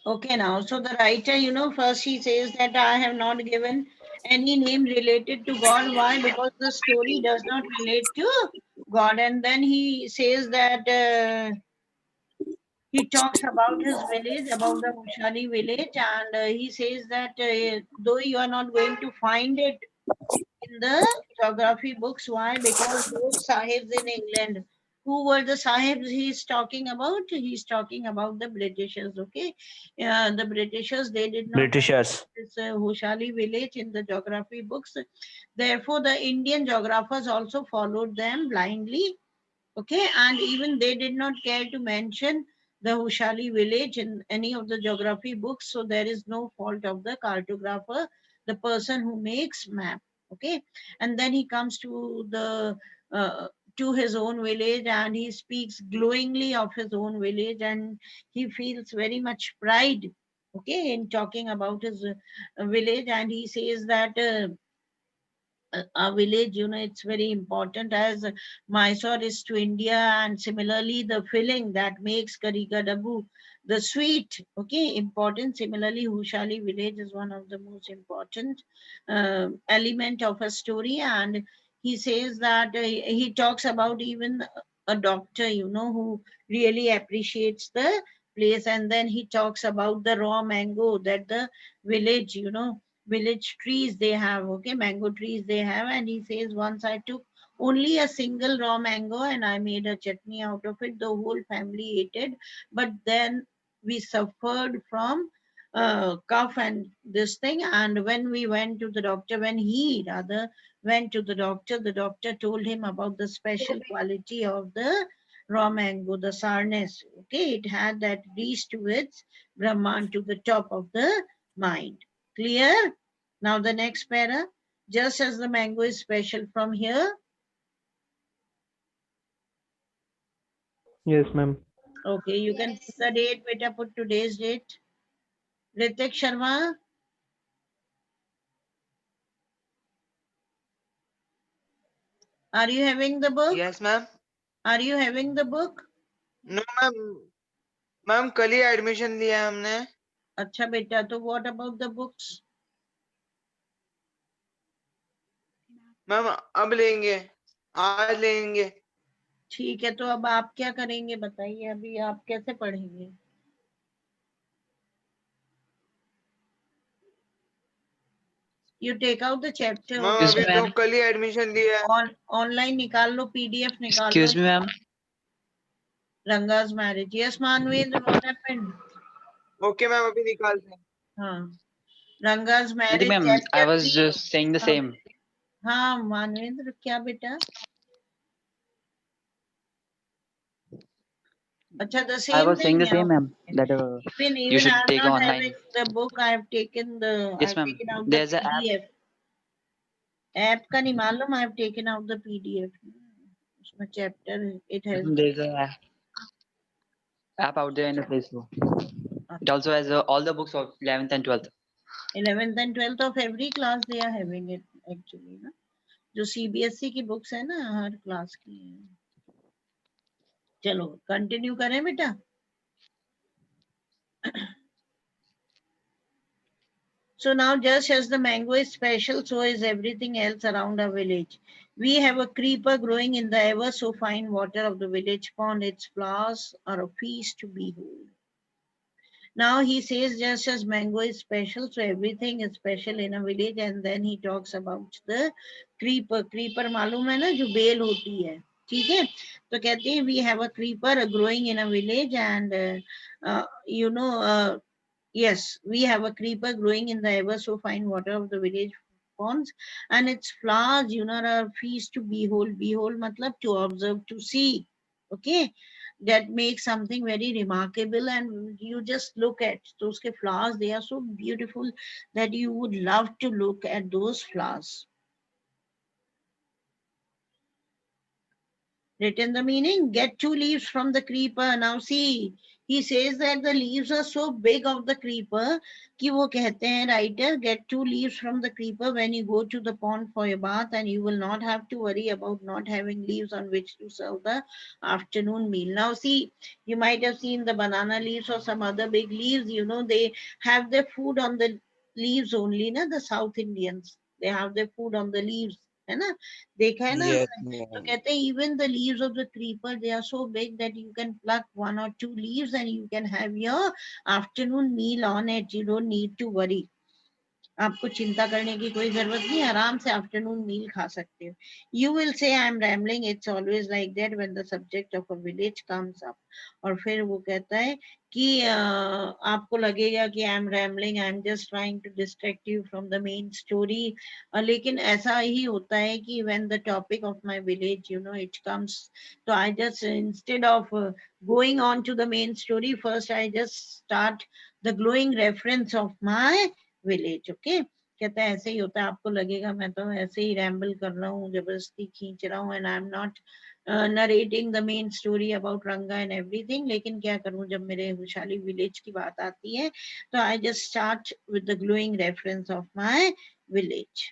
Okay, now, so the writer, first he says that I have not given any name related to God. Why? Because the story does not relate to God. And then he says that he talks about his village, about the Mushali village, and he says that though you are not going to find it in the geography books. Why? Because those sahibs in England, who were the sahibs he's talking about? He's talking about the Britishers, okay? The Britishers, they did not Britishers. this Hushali village in the geography books. Therefore, the Indian geographers also followed them blindly, okay? And even they did not care to mention the Hushali village in any of the geography books. So there is no fault of the cartographer, the person who makes map, okay? And then he comes to the to his own village, and he speaks glowingly of his own village, and he feels very much pride, okay, in talking about his village. And he says that a village, it's very important as Mysore is to India, and similarly the filling that makes Karika Dabu the sweet, okay, important. Similarly, Hushali village is one of the most important element of a story. And he says that he talks about even a doctor, who really appreciates the place. And then he talks about the raw mango that the village, village trees they have, okay, mango trees they have. And he says, once I took only a single raw mango and I made a chutney out of it. The whole family ate it, but then we suffered from cough and this thing. And when we went to the doctor, when he rather went to the doctor told him about the special quality of the raw mango, the sourness, okay, it had that reach to its Brahman, to the top of the mind. Clear? Now the next para. Just as the mango is special from here. Yes, ma'am. Okay, you can put the date, beta, put today's date. Ritik Sharma, are you having the book? Yes, ma'am. Are you having the book? No, ma'am. Ma'am कल ही admission लिया है हमने. अच्छा बेटा, तो what about the books? Ma'am अब लेंगे, आज लेंगे. ठीक है, तो अब आप क्या करेंगे बताइए, अभी आप कैसे पढ़ेंगे? You take out the chapter, ma'am okay? Excuse अभी me, तो ma'am. कल ही एडमिशन लिया है. ऑनलाइन निकाल लो, PDF निकाल लो. Excuse me, ma'am. Ranga's marriage. Yes, Manvendra, what happened? Okay ma'am अभी निकालते हैं. हाँ, Ranga's Auntie marriage, ma'am, I chapter was 3. just saying the हाँ, same. हाँ मानवेंद्र, क्या बेटा? अच्छा, the I same was saying thing. the same, ma'am. That you Even should I'm take not having online. the book. Yes, I've ma'am. taken out the There's a app. PDF. App का नहीं मालूम, I've taken out the PDF. उसमें chapter it has. There's a app out there in the Play Store. It also has all the books of 11th and 12th. 11th and 12th of every class they are having it actually, ना? जो CBSE की books है ना, हर class की है. चलो continue करें बेटा. So now, just as the mango is special, so is everything else around our village. We have a creeper growing in the ever so fine water of the village pond. Its flowers are a feast to behold. Now he says, just as mango is special, so everything is special in a village. And then he talks about the creeper. Creeper मालूम है ना, जो bell होती है, ठीक है? तो कहते हैं we have a creeper growing in a village, and yes, we have a creeper growing in the ever so fine water of the village ponds, and its flowers, are a feast to behold. Behold, matlab to observe, to see. Okay, that makes something very remarkable, and you just look at those flowers. They are so beautiful that you would love to look at those flowers. Written the meaning, get 2 leaves from the creeper. Now see, he says that the leaves are so big of the creeper कि वो कहते हैं writer, get 2 leaves from the creeper when you go to the pond for your bath, and you will not have to worry about not having leaves on which to serve the afternoon meal. Now see, you might have seen the banana leaves or some other big leaves, you know, they have their food on the leaves only, na, the South Indians, they have their food on the leaves, है ना, देखा है ना, Yes, तो ma'am. कहते हैं even the leaves of the creeper, they are so big that you can pluck 1 or 2 leaves and you can have your afternoon meal on it. You don't need to worry. आपको चिंता करने की कोई जरूरत नहीं, आराम से आफ्टरनून मील खा सकते हो. You will say I am rambling, it's always like that when the subject of a village comes up. और फिर वो कहता है कि आपको लगेगा कि I am rambling, I am just trying to distract you from the main story, लेकिन ऐसा ही होता है कि when the topic of my village you know it comes, तो I just instead of going on to the main story, first I just start the glowing reference of my village. Okay, कहता है ऐसे ही होता है, आपको लगेगा मैं तो ऐसे ही रैम्बल कर रहा हूँ, जबरदस्ती खींच रहा हूँ, and I am not narrating the main story about रंगा एंड एवरीथिंग. लेकिन क्या करूँ, जब मेरे वैशाली विलेज की बात आती है तो I just start with the glowing reference of my village.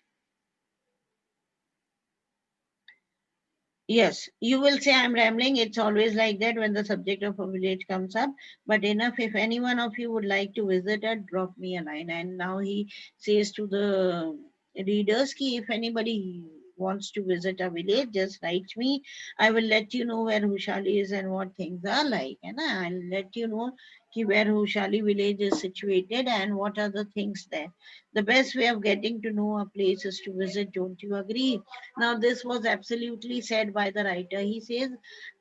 Yes, you will say I'm rambling. It's always like that when the subject of a village comes up. But enough, if any one of you would like to visit it, drop me a line. And now he says to the readers ki if anybody wants to visit a village, just write me. I will let you know where Hushali is and what things are like. And I'll let you know ki where Hushali village is situated and what are the things there. The best way of getting to know a place is to visit. Don't you agree? Now, this was absolutely said by the writer. He says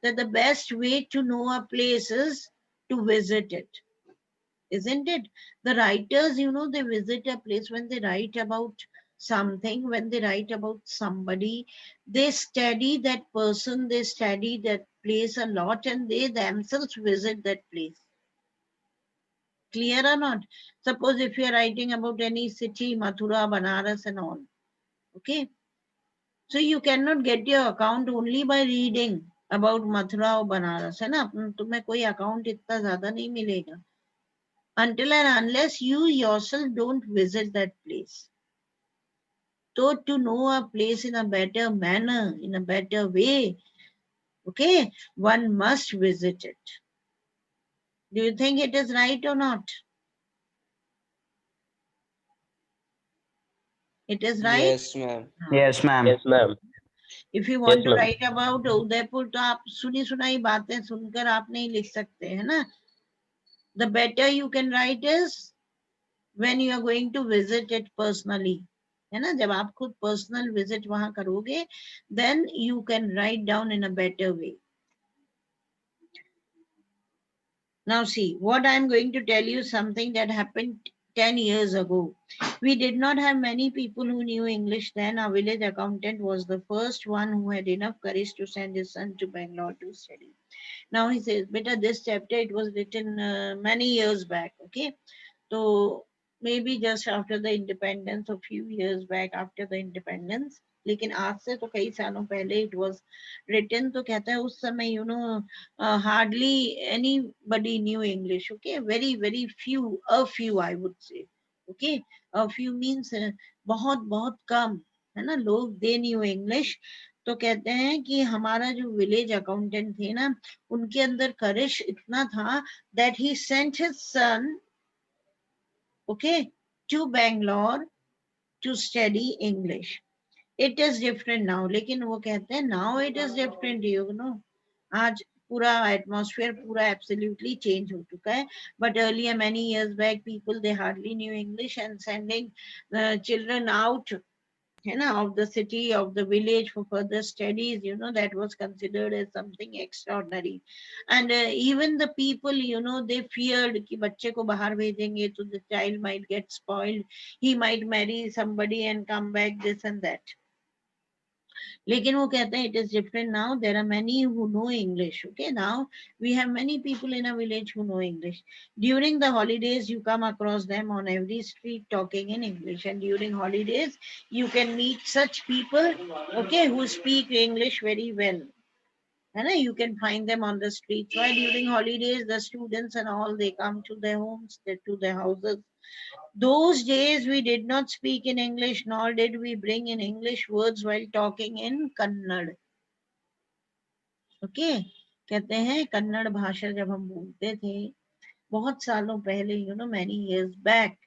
that the best way to know a place is to visit it. Isn't it? The writers, you know, they visit a place when they write about something, when they write about somebody, they study that person, they study that place a lot, and they themselves visit that place. Clear or not? Suppose if you are writing about any city, Mathura, Banaras, and all, okay? So you cannot get your account only by reading about Mathura or Banaras, है ना, तुम्हें कोई account इतना ज़्यादा नहीं मिलेगा until and unless you yourself don't visit that place. So to know a place in a better manner, in a better way, okay, one must visit it. Do you think it is right or not? It is right? Yes, ma'am. Yes, ma'am. Yes, ma'am. If you Yes, want to ma'am. write about Udaipur, तो आप सुनी सुनाई बातें सुनकर आप नहीं लिख सकते, है ना? The better you can write is when you are going to visit it personally, है ना, जब आप खुद personal visit वहां करोगे, then you can write down in a better way. Now see, what I'm going to tell you something that happened 10 years ago. We did not have many people who knew English then. Our village accountant was the first one who had enough courage to send his son to Bangalore to study. Now he says, beta, this chapter, it was written many years back, okay? So maybe just after the independence, a few years back after the independence, लेकिन आज से तो कई सालों पहले it was written. तो कहता है उस समय you know hardly anybody knew English, okay, very few, a few I would say, okay, a few means बहुत बहुत कम, है ना, लोग they knew English. तो कहते हैं कि हमारा जो विलेज अकाउंटेंट थे ना, उनके अंदर करिश इतना था that he sent his son, okay, to Bangalore to study English. It is different now, लेकिन वो कहते हैं now it is different, you know, आज पूरा atmosphere पूरा absolutely change हो चुका है. But earlier many years back people they hardly knew English, and sending children out, you know, of the city, of the village for further studies, you know, that was considered as something extraordinary. And even the people, you know, they feared कि बच्चे को बाहर भेजेंगे तो the child might get spoiled, he might marry somebody and come back, this and that. लेकिन वो कहते हैं it is different now. There are many who know English. Okay, now we have many people in a village who know English. During the holidays, you come across them on every street talking in English, and during holidays, you can meet such people, okay, who speak English very well. And you can find them on the streets. Why during holidays, the students and all, they come to their homes, to their houses. Those days we did not speak in English, nor did we bring in English words while talking in Kannada. Okay कहते हैं कन्नड़ भाषा जब हम बोलते थे बहुत सालों पहले, many years back,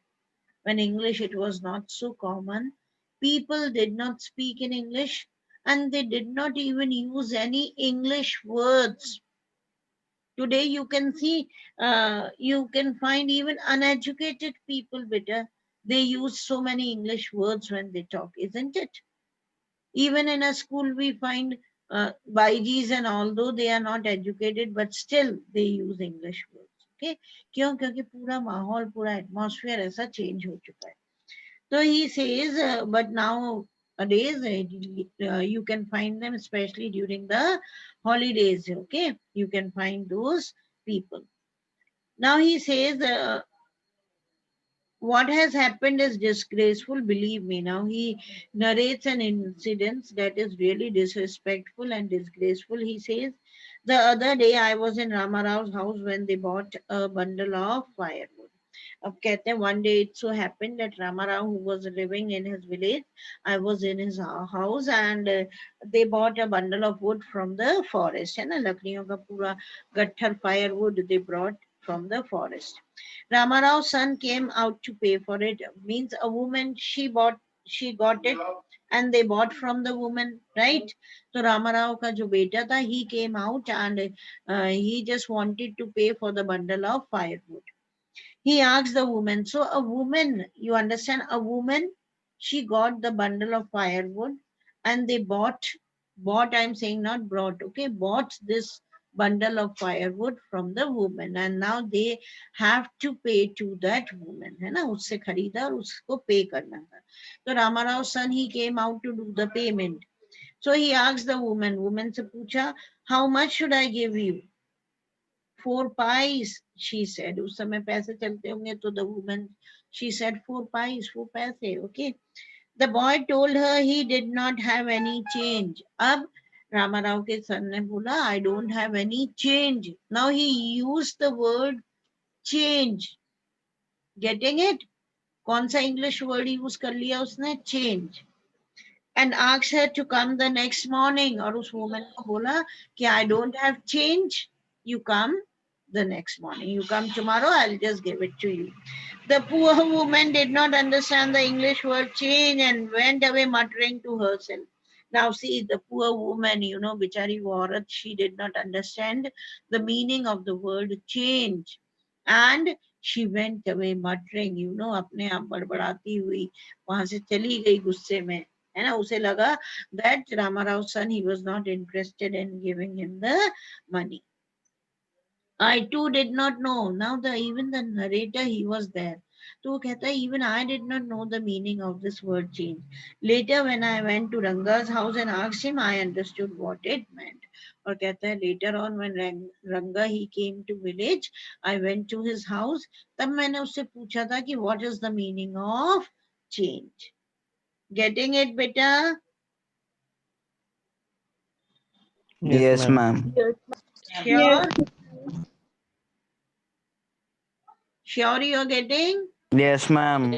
when English it was not so common, people did not speak in English and they did not even use any English words. Today you can see, you can find even uneducated people better. They use so many English words when they talk, isn't it? Even in a school, we find Baijis, and although they are not educated, but still they use English words. Okay, क्यों? क्योंकि पूरा माहौल, पूरा atmosphere ऐसा change हो चुका है. So he says, but nowadays you can find them, especially during the holidays. Okay, you can find those people. Now he says, what has happened is disgraceful, believe me. Now he narrates an incident that is really disrespectful and disgraceful. He says, the other day I was in Ramarao's house when they bought a bundle of firewood. अब कहते हैं one day it so happened that Ramarao, who was living in his village, I was in his house, and they bought a bundle of wood from the forest. है ना, लकड़ियों का पूरा गट्ठर firewood they brought from the forest. Ramarao's son came out to pay for it. Means a woman, she got it, and they bought from the woman, right? So Ramarao ka jo beta tha, he came out, and he just wanted to pay for the bundle of firewood. He asked the woman. So a woman, you understand, a woman, she got the bundle of firewood, and they bought, I'm saying not brought, okay, bought this bundle of firewood from the woman, and now they have to pay to that woman, है ना, उससे खरीदा और उसको pay करना था. So Ramarao's son, he came out to do the payment. So he asked the woman से पूछा, how much should I give you? 4 pies, she said. उस समय पैसे चलते होंगे, तो the woman, she said 4 pies, 4 पैसे, okay. The boy told her he did not have any change. अब Ramarao के son ने बोला, I don't have any change. Now he used the word change. Getting it? कौन सा English word use कर लिया उसने? Change. And asked her to come the next morning. और उस woman को बोला कि I don't have change. You come the next morning. You come tomorrow, I'll just give it to you. The poor woman did not understand the English word change and went away muttering to herself. Now see, the poor woman, bichari wo aurat, she did not understand the meaning of the word change. And she went away muttering, अपने आप बड़बड़ाती हुई वहां से चली गई गुस्से में. है ना, उसे लगा that Ramarao's son, he was not interested in giving him the money. I too did not know. Now even the narrator, he was there. तो वो कहता है, even I did not know the meaning of this word change. Later when I went to Ranga's house and asked him, I understood what it meant. और कहता है, later on when Ranga he came to village, I went to his house. तब मैंने उससे पूछा था कि what is the meaning of change. Getting it, beta? Yes, ma'am. Sure? Sure you're getting? Yes, ma'am.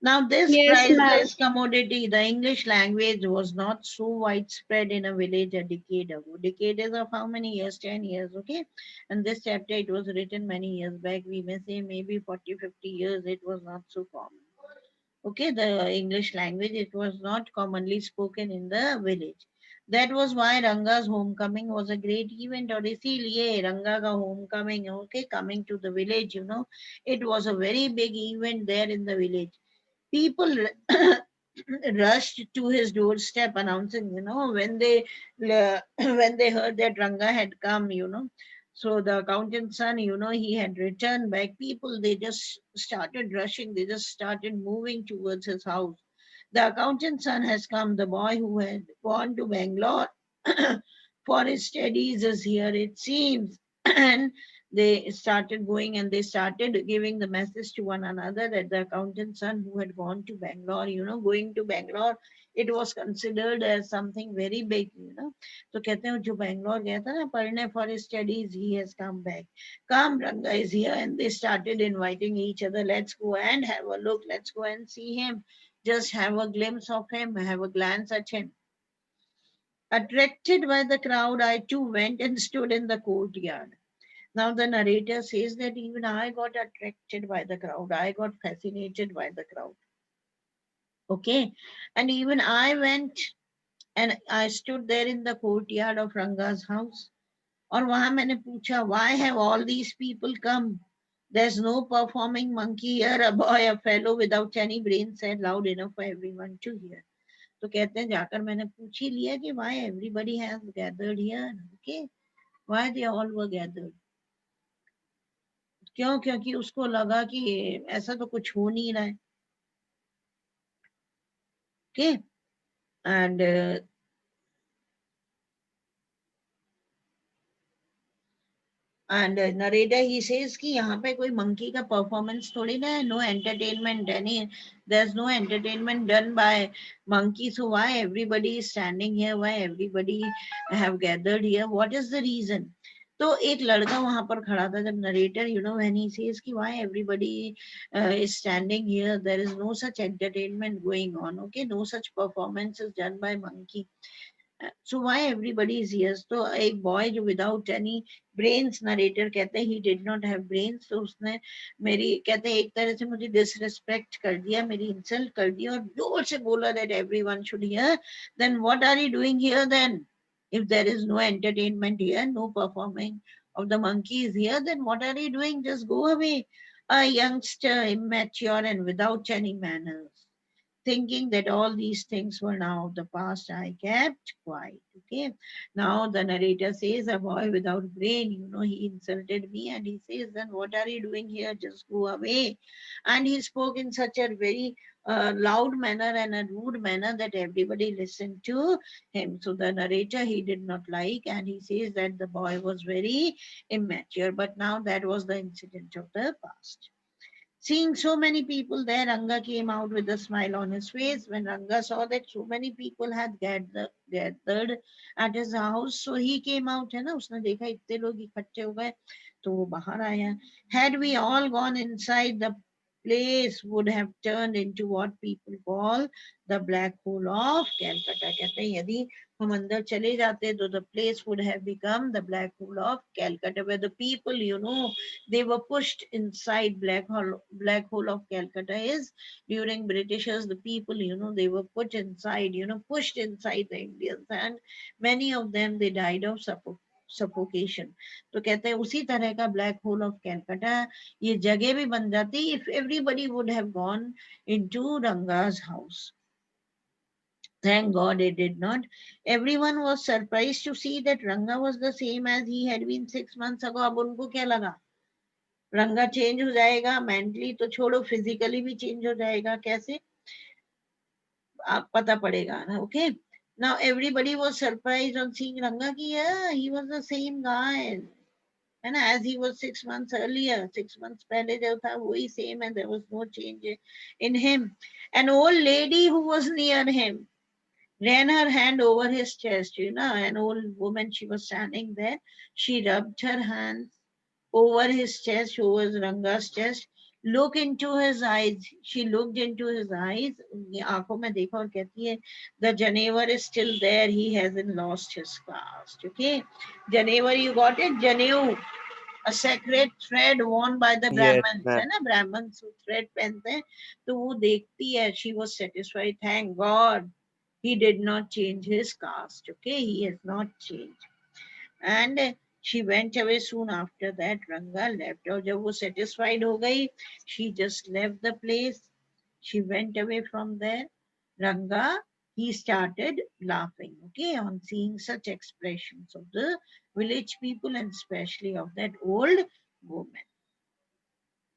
Now this Yes, ma'am. priceless commodity, the English language, was not so widespread in a village a decade ago. Decade is of how many years? 10 years, okay? And this chapter, it was written many years back. We may say maybe 40, 50 years, it was not so common. Okay, the English language, it was not commonly spoken in the village. That was why Ranga's homecoming was a great event. और इसीलिए Ranga का homecoming, okay, coming to the village, it was a very big event there in the village. People rushed to his doorstep announcing, when they when they heard that Ranga had come, So the accountant's son, he had returned back. People, they just started rushing. They just started moving towards his house. The accountant's son has come. The boy who had gone to Bangalore for his studies is here, it seems. And they started going and they started giving the message to one another that the accountant's son who had gone to Bangalore, going to Bangalore, It was considered as something very big, you know. तो कहते हैं जो बैंगलोर गया था ना पढ़ने for his studies, he has come back. Come, Ranga is here, and they started inviting each other. Let's go and have a look. Let's go and see him. Just have a glimpse of him. Have a glance at him. Attracted by the crowd, I too went and stood in the courtyard. Now the narrator says that even I got attracted by the crowd. I got fascinated by the crowd. Okay. And even I went and I stood there in the courtyard of Ranga's house. और वहां मैंने पूछा, why have all these people come? There's no performing monkey here. A boy, a fellow without any brain said loud enough for everyone to hear. तो कहते हैं जाकर मैंने पूछ ही लिया कि why everybody has gathered here. Okay. Why they all were gathered. क्यों? क्योंकि उसको लगा कि ऐसा तो कुछ हो नहीं रहा है. Okay. And narrator he says कि यहाँ पे कोई monkey का performance थोड़ी ना है. No entertainment, there's no entertainment done by monkey. So why everybody is standing here? Why everybody have gathered here? What is the reason? तो एक लड़का वहां पर खड़ा था जब narrator, you know, when he says कि why everybody is standing here, there is no such entertainment going on. Okay, no such performance is done by monkey. So why everybody is here? So a boy जो without any brains, narrator कहते हैं he did not have brains, तो उसने मेरी कहते हैं एक तरह से मुझे disrespect कर दिया, मेरी insult कर दिया और जोर से बोला that everyone should hear. Then what are you doing here then? If there is no entertainment here, no performing of the monkeys here, then what are you doing? Just go away. A youngster, immature and without any manners. Thinking that all these things were now of the past, I kept quiet. Okay. Now the narrator says, a boy without brain, you know, he insulted me and he says, then what are you doing here? Just go away. And he spoke in such a very loud manner and a rude manner that everybody listened to him. So the narrator he did not like, and he says that the boy was very immature. But now that was the incident of the past. Seeing so many people there, Ranga came out with a smile on his face. When Ranga saw that so many people had gathered at his house, so he came out, है ना, उसने देखा इतने लोग इकट्ठे हो गए, तो वो बाहर आया. Had we all gone inside, the place would have turned into what people call the black hole of Calcutta. कहते हैं यदि हम अंदर चले जाते तो the place would have become the black hole of Calcutta, where the people, you know, they were pushed inside black hole of Calcutta is during Britishers, the people, you know, they were put inside, you know, pushed inside the Indians, and many of them they died of suffocation. तो कहते हैं उसी तरह का black hole of Calcutta ये जगह भी बन जाती if everybody would have gone into Ranga's house. Thank God it did not. Everyone was surprised to see that Ranga was the same as he had been 6 months ago. अब उनको क्या लगा? रंगा चेंज हो जाएगा, मेंटली तो छोड़ो physically भी चेंज हो जाएगा. कैसे आप पता पड़ेगा ना. Okay. Now everybody was surprised on seeing Ranga ki yeah, he was the same guy, and as he was 6 months earlier, 6 months पहले जो था वही same, and there was no change in him. An old lady who was near him ran her hand over his chest. You know, an old woman, she was standing there. She rubbed her hands over his chest, over Ranga's chest. Look into his eyes. She looked into his eyes. आंखों में देखा और कहती है, the Janevar is still there. He hasn't lost his caste. Okay, Janevar, you got it? Janev, a sacred thread worn by the Yes, Brahmins. ma'am. है ना, Brahmins thread पहनते हैं. तो वो देखती है. She was satisfied. Thank God, he did not change his caste. Okay, he has not changed. And she went away soon after that. Ranga left. और जब वो satisfied हो गई, she just left the place. She went away from there. Ranga, he started laughing, okay, on seeing such expressions of the village people and especially of that old woman.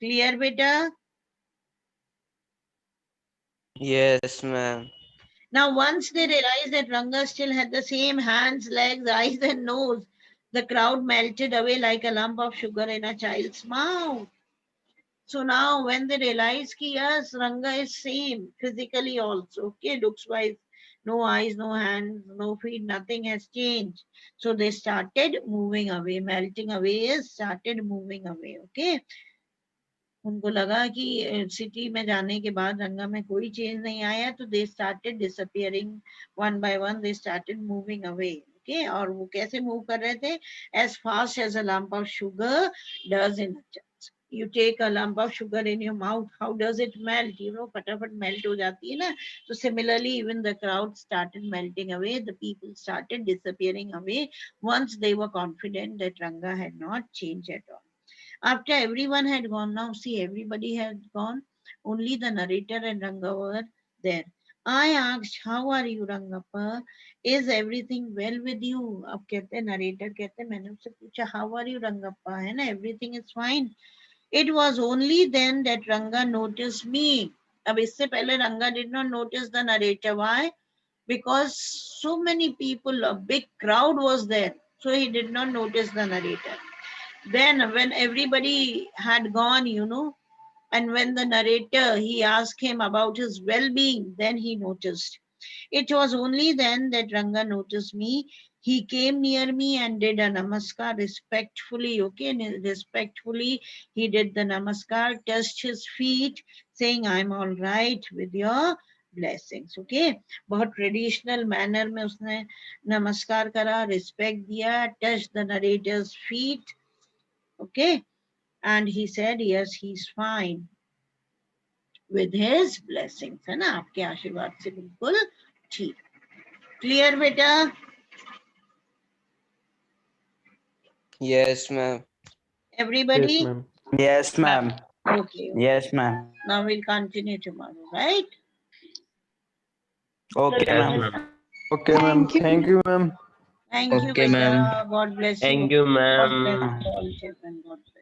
Clear, beta? Yes, ma'am. Now, once they realized that Ranga still had the same hands, legs, eyes, and nose, the crowd melted away like a lump of sugar in a child's mouth. So now when they realize कि yes, Ranga is same physically also, okay, looks wise, no eyes, no hands, no feet, nothing has changed. So they started moving away. Melting away is started moving away. Okay. उनको लगा कि city में जाने के बाद रंगा में कोई चेंज नहीं आया, तो they started disappearing one by one, they started moving away. Okay, और वो कैसे मूव कर रहे थे? As fast as a lump of sugar does in you take a lump of sugar in your mouth, how does it melt? You know, फटाफट melt हो जाती है ना. So similarly, even the crowd started melting away, the people started disappearing away once they were confident that Ranga had not changed at all. After everyone had gone, now see, everybody had gone, only the narrator and Ranga were there. I asked, how are you, Rangappa? Is everything well with you? अब कहते narrator कहते मैंने उससे पूछा, how are you, Rangappa? है ना, everything is fine. It was only then that Ranga noticed me. अब इससे पहले Ranga did not notice the narrator. Why? Because so many people, a big crowd was there. So he did not notice the narrator. Then when everybody had gone, you know, and when the narrator, he asked him about his well-being, then he noticed. It was only then that Ranga noticed me. He came near me and did a namaskar respectfully, okay, and respectfully he did the namaskar, touched his feet, saying, I'm all right with your blessings, okay. बहुत traditional manner में उसने नमस्कार करा, respect दिया, touched the narrator's feet, okay, and he said, yes, he's fine with his blessings, है ना, आपके आशीर्वाद से बिल्कुल ठीक. Clear, beta? Yes, ma'am. Everybody? Yes, ma'am. Yes, ma'am. Okay. Yes, ma'am. Now we'll continue tomorrow, right? Okay, Yes, ma'am. ma'am. Okay, ma'am. Thank you, ma'am. Thank you, Okay, beta. ma'am. God bless Thank you. you, God ma'am. bless you all, children. God bless.